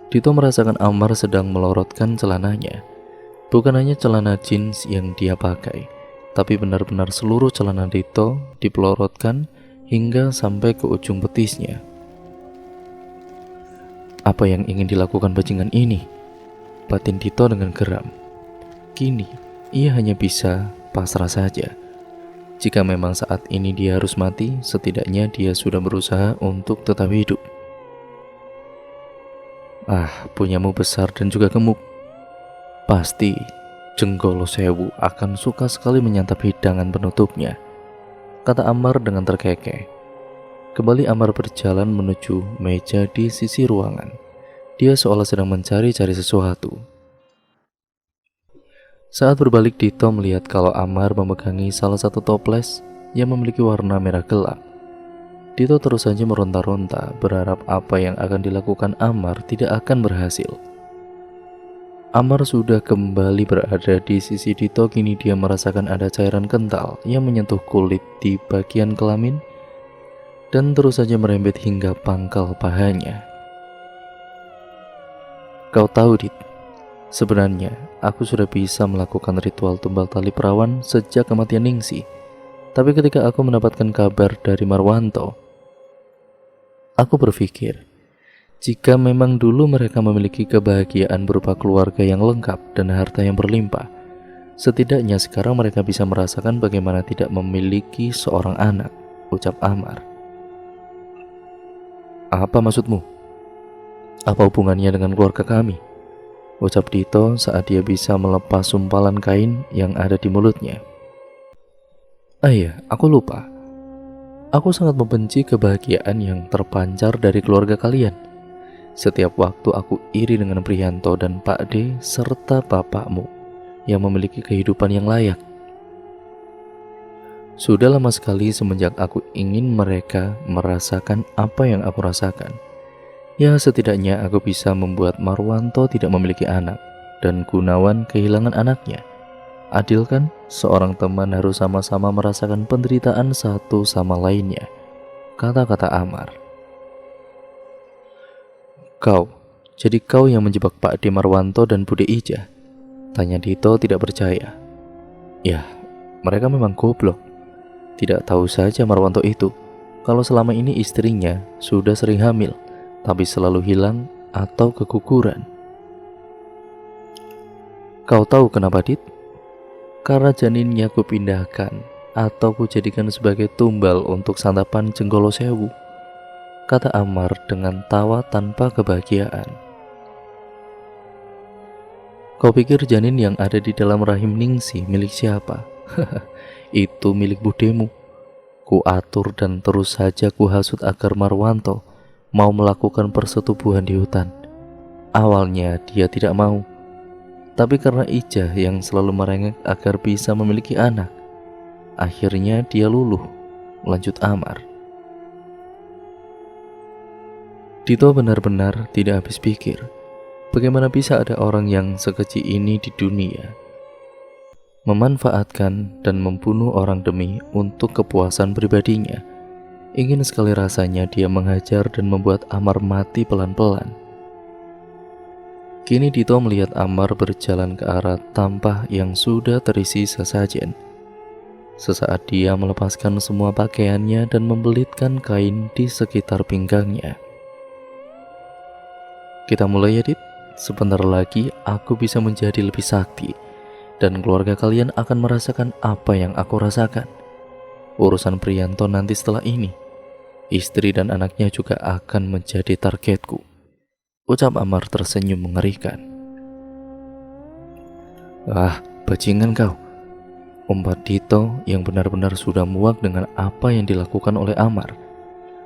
Dito merasakan Amar sedang melorotkan celananya. Bukan hanya celana jeans yang dia pakai, tapi benar-benar seluruh celana Dito dipelorotkan hingga sampai ke ujung betisnya. Apa yang ingin dilakukan bajingan ini? Batin Dito dengan geram. Kini, ia hanya bisa pasrah saja. Jika memang saat ini dia harus mati, setidaknya dia sudah berusaha untuk tetap hidup. Ah, punyamu besar dan juga gemuk. Pasti Jenggolo Sewu akan suka sekali menyantap hidangan penutupnya, kata Amar dengan terkekeh. Kembali Amar berjalan menuju meja di sisi ruangan. Dia seolah sedang mencari-cari sesuatu. Saat berbalik, Dito melihat kalau Amar memegangi salah satu toples yang memiliki warna merah gelap. Dito terus saja meronta-ronta, berharap apa yang akan dilakukan Amar tidak akan berhasil. Amar sudah kembali berada di sisi Dito. Kini dia merasakan ada cairan kental yang menyentuh kulit di bagian kelamin dan terus saja merembet hingga pangkal pahanya. Kau tahu, Dit, sebenarnya aku sudah bisa melakukan ritual tumbal tali perawan sejak kematian Ningsi. Tapi ketika aku mendapatkan kabar dari Marwanto, aku berpikir, jika memang dulu mereka memiliki kebahagiaan berupa keluarga yang lengkap dan harta yang berlimpah, setidaknya sekarang mereka bisa merasakan bagaimana tidak memiliki seorang anak, ucap Amar. Apa maksudmu? Apa hubungannya dengan keluarga kami? Ucap Dito saat dia bisa melepas sumpalan kain yang ada di mulutnya. Iya, aku lupa. Aku sangat membenci kebahagiaan yang terpancar dari keluarga kalian. Setiap waktu aku iri dengan Prihanto dan Pak D serta bapakmu yang memiliki kehidupan yang layak. Sudah lama sekali semenjak aku ingin mereka merasakan apa yang aku rasakan. Ya, setidaknya aku bisa membuat Marwanto tidak memiliki anak dan Gunawan kehilangan anaknya. Adil kan? Seorang teman harus sama-sama merasakan penderitaan satu sama lainnya, kata-kata Amar. Jadi kau yang menjebak Pak D Marwanto dan Bude Ija? Tanya Dito tidak percaya. Ya, mereka memang goblok. Tidak tahu saja Marwanto itu kalau selama ini istrinya sudah sering hamil, tapi selalu hilang atau keguguran. Kau tahu kenapa, Dit? Karena janinnya kupindahkan atau kujadikan sebagai tumbal untuk santapan Jenggolo Sewu, kata Amar dengan tawa tanpa kebahagiaan. Kau pikir janin yang ada di dalam rahim Ningsi milik siapa? Itu milik budemu. Ku atur dan terus saja ku hasut agar Marwanto mau melakukan persetubuhan di hutan. Awalnya dia tidak mau, tapi karena Ija yang selalu merengek agar bisa memiliki anak, akhirnya dia luluh, lanjut Amar. Dito benar-benar tidak habis pikir, bagaimana bisa ada orang yang sekecil ini di dunia, memanfaatkan dan membunuh orang demi untuk kepuasan pribadinya. Ingin sekali rasanya dia menghajar dan membuat Amar mati pelan-pelan. Kini Dito melihat Amar berjalan ke arah tampah yang sudah terisi sesajen. Sesaat dia melepaskan semua pakaiannya dan membelitkan kain di sekitar pinggangnya. Kita mulai ya, Dit. Sebentar lagi aku bisa menjadi lebih sakti dan keluarga kalian akan merasakan apa yang aku rasakan. Urusan Prihanto nanti setelah ini, istri dan anaknya juga akan menjadi targetku, ucap Amar tersenyum mengerikan. Ah, bajingan kau, umpat Dito yang benar-benar sudah muak dengan apa yang dilakukan oleh Amar.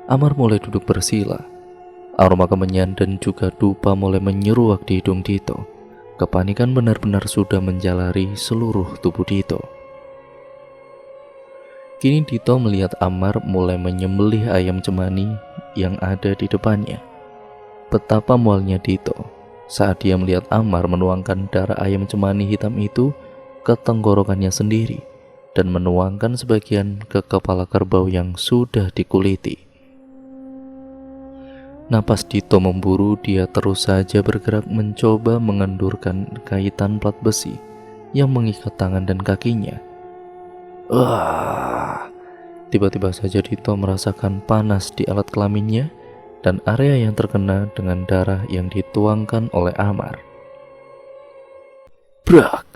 Amar mulai duduk bersila. Aroma kemenyan dan juga dupa mulai menyeruak di hidung Dito. Kepanikan benar-benar sudah menjalari seluruh tubuh Dito. Kini Dito melihat Amar mulai menyembelih ayam cemani yang ada di depannya. Betapa mualnya Dito saat dia melihat Amar menuangkan darah ayam cemani hitam itu ke tenggorokannya sendiri dan menuangkan sebagian ke kepala kerbau yang sudah dikuliti. Napas Dito memburu, dia terus saja bergerak mencoba mengendurkan kaitan plat besi yang mengikat tangan dan kakinya. Tiba-tiba saja Dito merasakan panas di alat kelaminnya dan area yang terkena dengan darah yang dituangkan oleh Amar. Brak!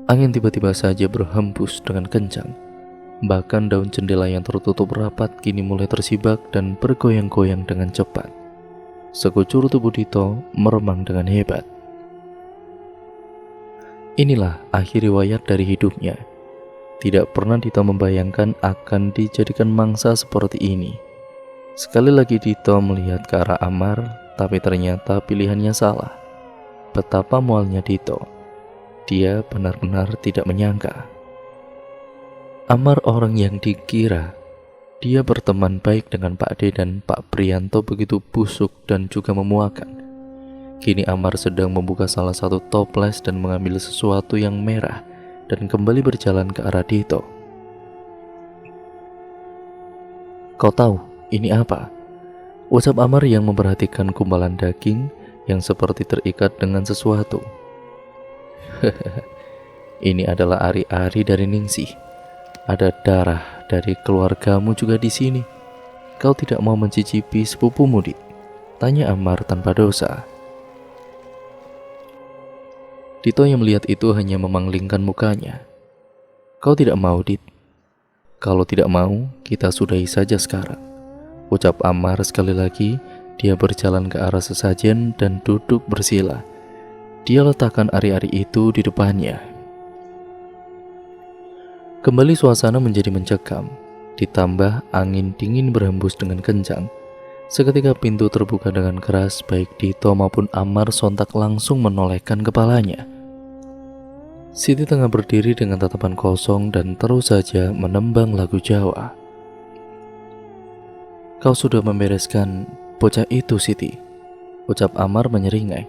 Angin tiba-tiba saja berhembus dengan kencang. Bahkan daun jendela yang tertutup rapat kini mulai tersibak dan bergoyang-goyang dengan cepat. Sekujur tubuh Dito meremang dengan hebat. Inilah akhir riwayat dari hidupnya. Tidak pernah Dito membayangkan akan dijadikan mangsa seperti ini. Sekali lagi Dito melihat ke arah Amar, tapi ternyata pilihannya salah. Betapa mualnya Dito. Dia benar-benar tidak menyangka Amar orang yang dikira dia berteman baik dengan Pak D dan Pak Priyanto begitu busuk dan juga memuakan. Kini Amar sedang membuka salah satu toples dan mengambil sesuatu yang merah dan kembali berjalan ke arah Dito. "Kau tahu ini apa?" ucap Amar yang memperhatikan gumpalan daging yang seperti terikat dengan sesuatu. "Ini adalah ari-ari dari Ningsih. Ada darah dari keluargamu juga di sini. Kau tidak mau mencicipi sepupumu, Dit?" tanya Amar tanpa dosa. Dito yang melihat itu hanya memanglingkan mukanya. "Kau tidak mau, Dit? Kalau tidak mau, kita sudahi saja sekarang," ucap Amar sekali lagi. Dia berjalan ke arah sesajen dan duduk bersila. Dia letakkan ari-ari itu di depannya. Kembali suasana menjadi mencekam, ditambah angin dingin berhembus dengan kencang. Seketika pintu terbuka dengan keras, baik Dito maupun Amar sontak langsung menolehkan kepalanya. Siti tengah berdiri dengan tatapan kosong dan terus saja menembang lagu Jawa. "Kau sudah membereskan bocah itu, Siti?" ucap Amar menyeringai.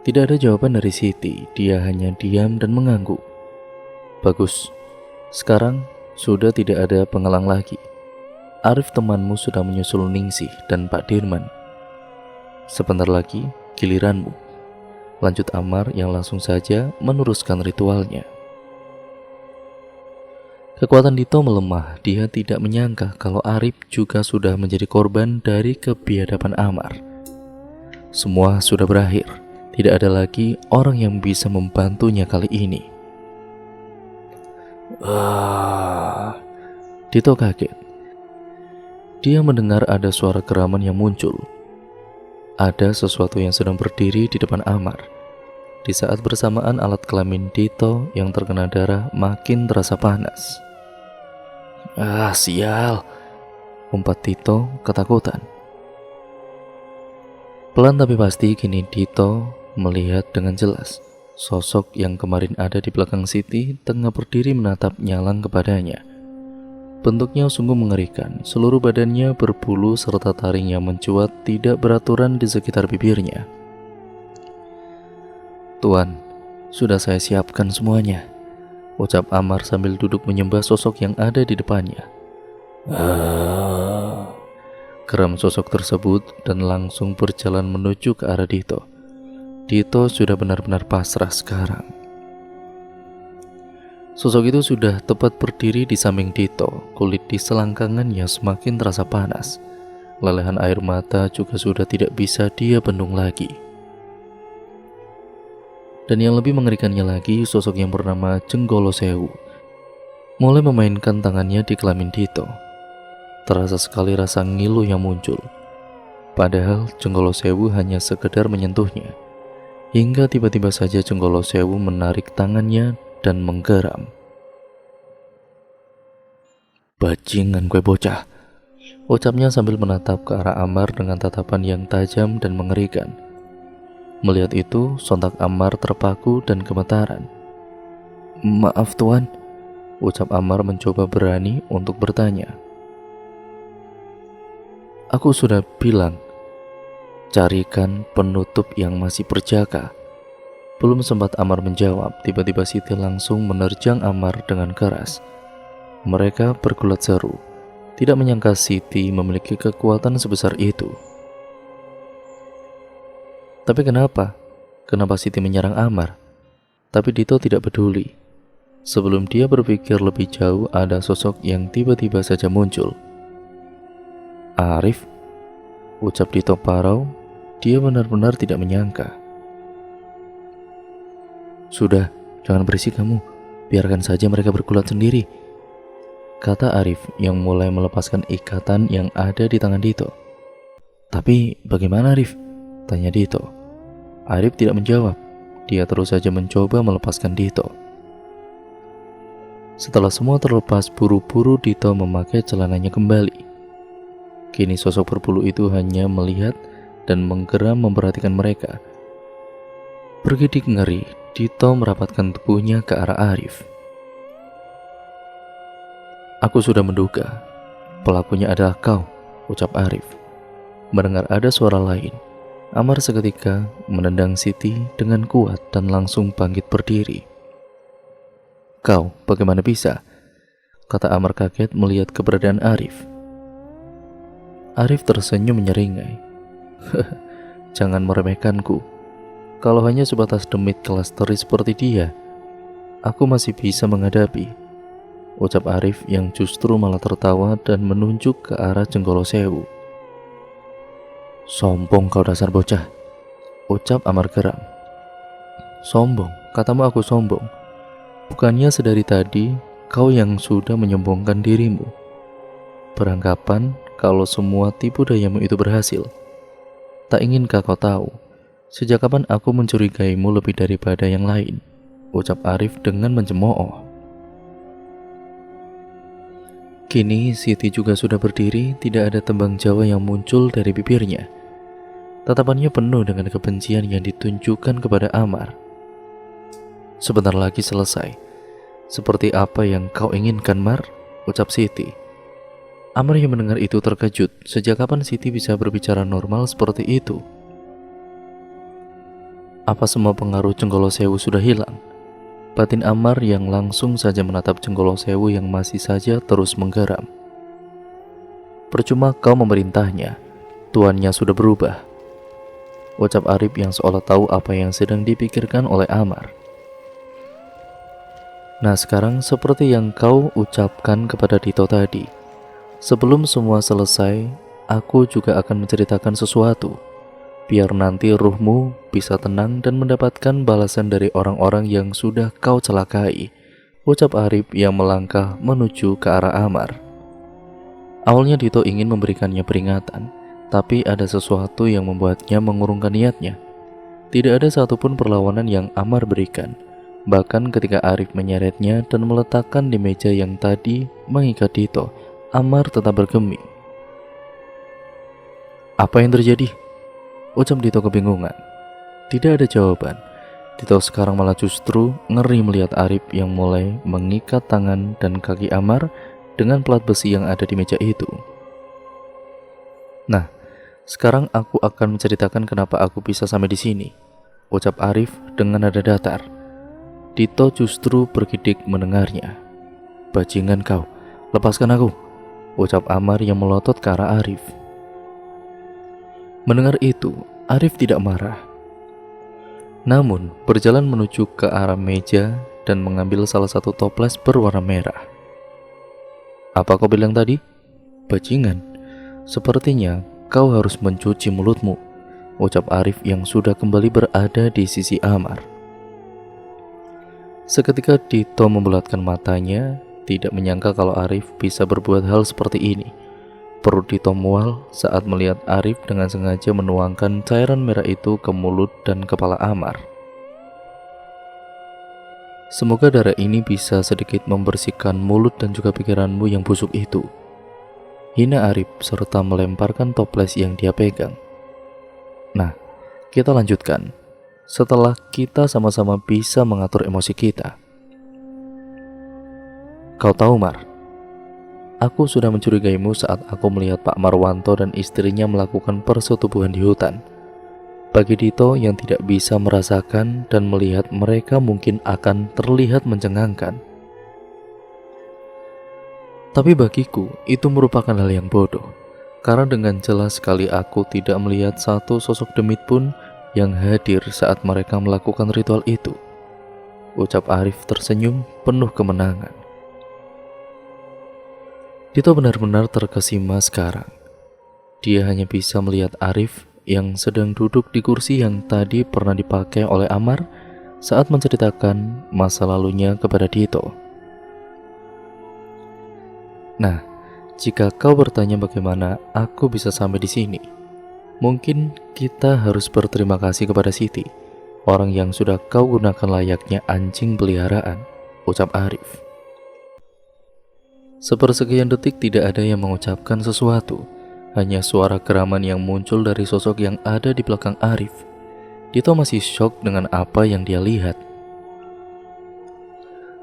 Tidak ada jawaban dari Siti, dia hanya diam dan mengangguk. "Bagus, sekarang sudah tidak ada penghalang lagi. Arif temanmu sudah menyusul Ningsih dan Pak Dirman. Sebentar lagi giliranmu," lanjut Amar yang langsung saja meneruskan ritualnya. Kekuatan Dito melemah. Dia tidak menyangka kalau Arif juga sudah menjadi korban dari kebiadaban Amar. Semua sudah berakhir. Tidak ada lagi orang yang bisa membantunya kali ini. Dito kaget. Dia mendengar ada suara geraman yang muncul. Ada sesuatu yang sedang berdiri di depan Amar. Di saat bersamaan alat kelamin Dito yang terkena darah makin terasa panas. Sial," umpat Dito ketakutan. Pelan tapi pasti kini Dito melihat dengan jelas sosok yang kemarin ada di belakang Siti tengah berdiri menatap nyalang kepadanya. Bentuknya sungguh mengerikan, seluruh badannya berbulu serta taring yang mencuat tidak beraturan di sekitar bibirnya. "Tuan, sudah saya siapkan semuanya," ucap Amar sambil duduk menyembah sosok yang ada di depannya. Geram sosok tersebut dan langsung berjalan menuju ke arah Dito. Dito sudah benar-benar pasrah sekarang. Sosok itu sudah tepat berdiri di samping Dito. Kulit di selangkangannya semakin terasa panas. Lelehan air mata juga sudah tidak bisa dia bendung lagi. Dan yang lebih mengerikannya lagi, sosok yang bernama Jenggolo Sewu mulai memainkan tangannya di kelamin Dito. Terasa sekali rasa ngilu yang muncul. Padahal Jenggolo Sewu hanya sekedar menyentuhnya. Hingga tiba-tiba saja Jenggolo Sewu menarik tangannya dan menggeram. "Bajingan gue bocah," ucapnya sambil menatap ke arah Amar dengan tatapan yang tajam dan mengerikan. Melihat itu, sontak Amar terpaku dan gemetaran. "Maaf tuan," ucap Amar mencoba berani untuk bertanya. "Aku sudah bilang, carikan penutup yang masih berjaga." Belum sempat Amar menjawab, tiba-tiba Siti langsung menerjang Amar dengan keras. Mereka bergulat seru. Tidak menyangka Siti memiliki kekuatan sebesar itu. Tapi kenapa? Kenapa Siti menyerang Amar? Tapi Dito tidak peduli. Sebelum dia berpikir lebih jauh, ada sosok yang tiba-tiba saja muncul. "Arif," ucap Dito parau. Dia benar-benar tidak menyangka. "Sudah, jangan berisik kamu. Biarkan saja mereka bergulat sendiri," kata Arif yang mulai melepaskan ikatan yang ada di tangan Dito. "Tapi bagaimana, Arif?" tanya Dito. Arif tidak menjawab. Dia terus saja mencoba melepaskan Dito. Setelah semua terlepas, buru-buru Dito memakai celananya kembali. Kini sosok berbulu itu hanya melihat dan menggeram memperhatikan mereka. Bergidik ngeri, Dito merapatkan tubuhnya ke arah Arif. "Aku sudah menduga. Pelakunya adalah kau, ucap Arif. Mendengar ada suara lain, Amar seketika menendang Siti dengan kuat dan langsung bangkit berdiri. Kau, bagaimana bisa? Kata Amar kaget melihat keberadaan Arif. Arif tersenyum menyeringai. Jangan meremehkanku. Kalau hanya sebatas demit kelas teri seperti dia, aku masih bisa menghadapi, ucap Arif yang justru malah tertawa dan menunjuk ke arah Jenggolo Sewu. Sombong kau dasar bocah, ucap Amar geram. Sombong? Katamu aku sombong? Bukannya sedari tadi kau yang sudah menyombongkan dirimu, beranggapan kalau semua tipu dayamu itu berhasil. Tak inginkah kau tahu, sejak kapan aku mencurigaimu lebih daripada yang lain, ucap Arif dengan mencemooh. Kini Siti juga sudah berdiri, tidak ada tembang Jawa yang muncul dari bibirnya. Tatapannya penuh dengan kebencian yang ditunjukkan kepada Amar. Sebentar lagi selesai. Seperti apa yang kau inginkan, Mar? Ucap Siti. Amar yang mendengar itu terkejut. Sejak kapan Siti bisa berbicara normal seperti itu? Apa semua pengaruh Jenggolo Sewu sudah hilang? Batin Amar yang langsung saja menatap Jenggolo Sewu yang masih saja terus menggeram. Percuma kau memerintahnya, tuannya sudah berubah, ucap Arif yang seolah tahu apa yang sedang dipikirkan oleh Amar. Nah sekarang seperti yang kau ucapkan kepada Dito tadi, sebelum semua selesai, aku juga akan menceritakan sesuatu, biar nanti ruhmu bisa tenang dan mendapatkan balasan dari orang-orang yang sudah kau celakai, ucap Arif yang melangkah menuju ke arah Amar. Awalnya Dito ingin memberikannya peringatan, tapi ada sesuatu yang membuatnya mengurungkan niatnya. Tidak ada satupun perlawanan yang Amar berikan. Bahkan ketika Arif menyeretnya dan meletakkan di meja yang tadi mengikat Dito, Amar tetap bergeming. Apa yang terjadi? Ucap Dito kebingungan. Tidak ada jawaban. Dito sekarang malah justru ngeri melihat Arif yang mulai mengikat tangan dan kaki Amar dengan plat besi yang ada di meja itu. Nah, sekarang aku akan menceritakan kenapa aku bisa sampai di sini, ucap Arif dengan nada datar. Dito justru bergidik mendengarnya. Bajingan kau, lepaskan aku, ucap Amar yang melotot ke arah Arif. Mendengar itu, Arif tidak marah. Namun, berjalan menuju ke arah meja dan mengambil salah satu toples berwarna merah. Apa kau bilang tadi? Bajingan, sepertinya kau harus mencuci mulutmu, ucap Arif yang sudah kembali berada di sisi Amar. Seketika Dito membulatkan matanya, tidak menyangka kalau Arif bisa berbuat hal seperti ini. Perut Dito mual saat melihat Arif dengan sengaja menuangkan cairan merah itu ke mulut dan kepala Amar. Semoga darah ini bisa sedikit membersihkan mulut dan juga pikiranmu yang busuk itu, hina Arif serta melemparkan toples yang dia pegang. Nah, kita lanjutkan setelah kita sama-sama bisa mengatur emosi kita. Kau tahu, Mar, aku sudah mencurigaimu saat aku melihat Pak Marwanto dan istrinya melakukan persetubuhan di hutan. Bagi Dito yang tidak bisa merasakan dan melihat mereka mungkin akan terlihat mencengangkan. Tapi bagiku itu merupakan hal yang bodoh, karena dengan jelas sekali aku tidak melihat satu sosok demit pun yang hadir saat mereka melakukan ritual itu, ucap Arif tersenyum penuh kemenangan. Dito benar-benar terkesima sekarang. Dia hanya bisa melihat Arif yang sedang duduk di kursi yang tadi pernah dipakai oleh Amar saat menceritakan masa lalunya kepada Dito. Nah, jika kau bertanya bagaimana aku bisa sampai di sini, mungkin kita harus berterima kasih kepada Siti, orang yang sudah kau gunakan layaknya anjing peliharaan, ucap Arif. Sepersekian detik tidak ada yang mengucapkan sesuatu, hanya suara geraman yang muncul dari sosok yang ada di belakang Arif. Dito masih syok dengan apa yang dia lihat.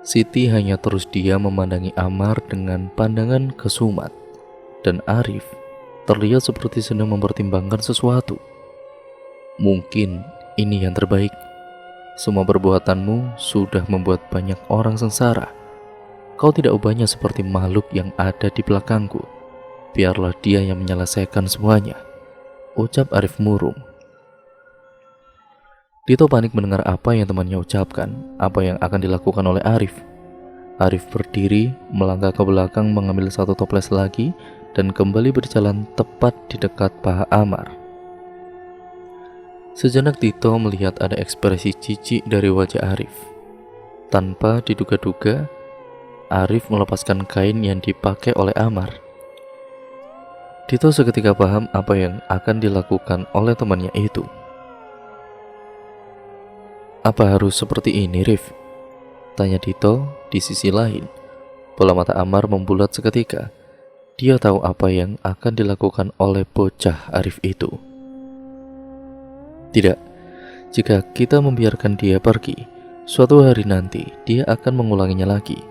Siti hanya terus diam memandangi Amar dengan pandangan kesumat. dan Arif terlihat seperti sedang mempertimbangkan sesuatu. Mungkin ini yang terbaik. Semua perbuatanmu sudah membuat banyak orang sengsara. Kau tidak ubahnya seperti makhluk yang ada di belakangku. Biarlah dia yang menyelesaikan semuanya, ucap Arif murung. Dito panik mendengar apa yang temannya ucapkan, apa yang akan dilakukan oleh Arif. Arif berdiri, melangkah ke belakang mengambil satu toples lagi, dan kembali berjalan tepat di dekat paha Amar. Sejenak Dito melihat ada ekspresi jijik dari wajah Arif. Tanpa diduga-duga, Arif melepaskan kain yang dipakai oleh Amar. Dito seketika paham apa yang akan dilakukan oleh temannya itu. Apa harus seperti ini, Rif? Tanya Dito. Di sisi lain, bola mata Amar membulat seketika. Dia tahu apa yang akan dilakukan oleh bocah Arif itu. Tidak, jika kita membiarkan dia pergi, suatu hari nanti dia akan mengulanginya lagi.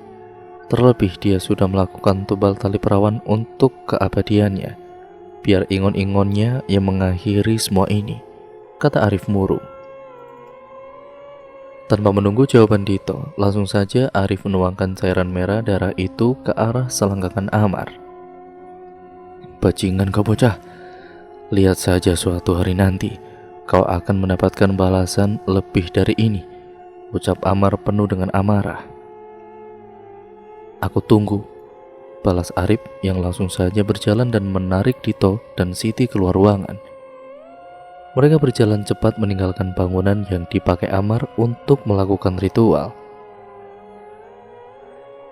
Terlebih dia sudah melakukan tubal tali perawan untuk keabadiannya. Biar ingon-ingonnya yang mengakhiri semua ini, kata Arif murung. Tanpa menunggu jawaban Dito, langsung saja Arif menuangkan cairan merah darah itu ke arah selangkangan Amar. Bajingan kau bocah, lihat saja suatu hari nanti kau akan mendapatkan balasan lebih dari ini, ucap Amar penuh dengan amarah. Aku tunggu, balas Arif yang langsung saja berjalan dan menarik Dito dan Siti keluar ruangan. Mereka berjalan cepat meninggalkan bangunan yang dipakai Amar untuk melakukan ritual.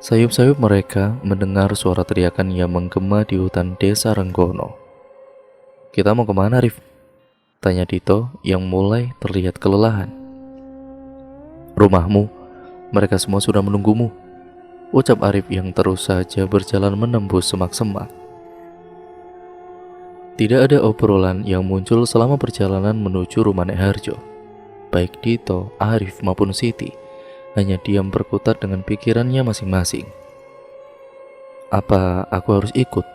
Sayup-sayup mereka mendengar suara teriakan yang menggema di hutan desa Renggono. Kita mau kemana, Rif? Tanya Dito yang mulai terlihat kelelahan. Rumahmu, mereka semua sudah menunggumu, ucap Arif yang terus saja berjalan menembus semak-semak. Tidak ada obrolan yang muncul selama perjalanan menuju rumah Nek Harjo. Baik Dito, Arif maupun Siti hanya diam berkutat dengan pikirannya masing-masing. Apa aku harus ikut?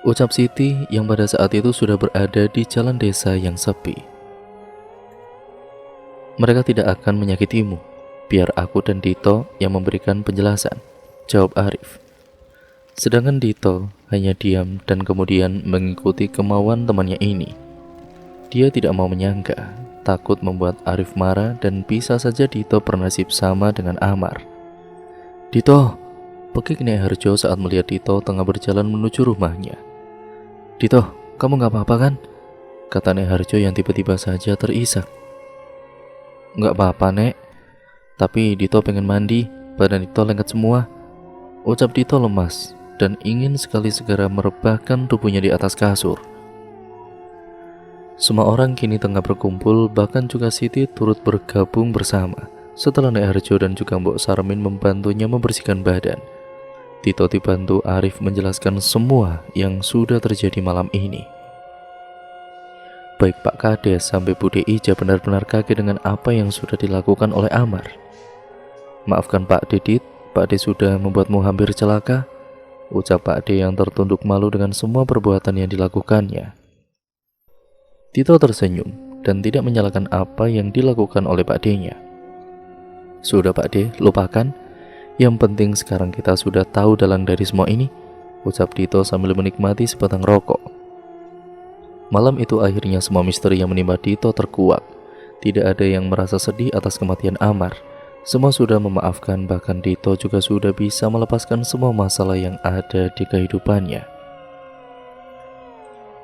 Ucap Siti yang pada saat itu sudah berada di jalan desa yang sepi. Mereka tidak akan menyakitimu, biar aku dan Dito yang memberikan penjelasan, jawab Arif. Sedangkan Dito hanya diam dan kemudian mengikuti kemauan temannya ini. Dia tidak mau menyangka, takut membuat Arif marah dan bisa saja Dito bernasib sama dengan Amar. Dito, pekik Nek Harjo saat melihat Dito tengah berjalan menuju rumahnya. Dito, kamu gak apa-apa kan? Kata Nek Harjo yang tiba-tiba saja terisak. Gak apa-apa Nek, tapi Dito pengen mandi, badan Dito lengket semua, ucap Dito lemas dan ingin sekali segera merebahkan tubuhnya di atas kasur. Semua orang kini tengah berkumpul, bahkan juga Siti turut bergabung bersama setelah Nek Harjo dan juga Mbok Sarmin membantunya membersihkan badan. Dito dibantu Arif menjelaskan semua yang sudah terjadi malam ini. Baik Pak Kades sampai Bude Ija benar-benar kaget dengan apa yang sudah dilakukan oleh Amar. Maafkan Pak Didit, Pak D sudah membuatmu hampir celaka, ucap Pak D yang tertunduk malu dengan semua perbuatan yang dilakukannya. Dito tersenyum dan tidak menyalahkan apa yang dilakukan oleh Pak D-nya. Sudah Pak D, lupakan. Yang penting sekarang kita sudah tahu dalang dari semua ini, ucap Dito sambil menikmati sebatang rokok. Malam itu akhirnya semua misteri yang menimpa Dito terkuak. Tidak ada yang merasa sedih atas kematian Amar. Semua sudah memaafkan, bahkan Dito juga sudah bisa melepaskan semua masalah yang ada di kehidupannya.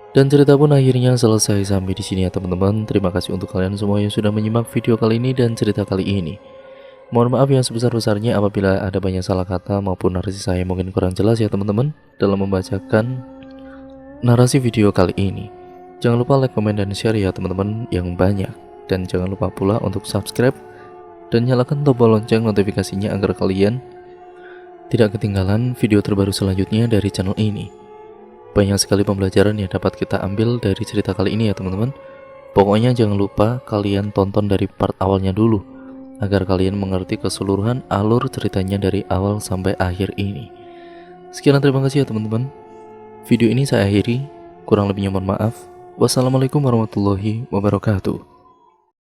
Dan cerita pun akhirnya selesai sampai di sini ya teman-teman. Terima kasih untuk kalian semua yang sudah menyimak video kali ini dan cerita kali ini. Mohon maaf yang sebesar-besarnya apabila ada banyak salah kata maupun narasi saya mungkin kurang jelas ya teman-teman dalam membacakan narasi video kali ini. Jangan lupa like, komen, dan share ya teman-teman yang banyak. Dan jangan lupa pula untuk subscribe dan nyalakan tombol lonceng notifikasinya agar kalian tidak ketinggalan video terbaru selanjutnya dari channel ini. Banyak sekali pembelajaran yang dapat kita ambil dari cerita kali ini ya teman-teman. Pokoknya jangan lupa kalian tonton dari part awalnya dulu agar kalian mengerti keseluruhan alur ceritanya dari awal sampai akhir ini. Sekian, terima kasih ya teman-teman. Video ini saya akhiri, kurang lebihnya mohon maaf. Wassalamualaikum warahmatullahi wabarakatuh.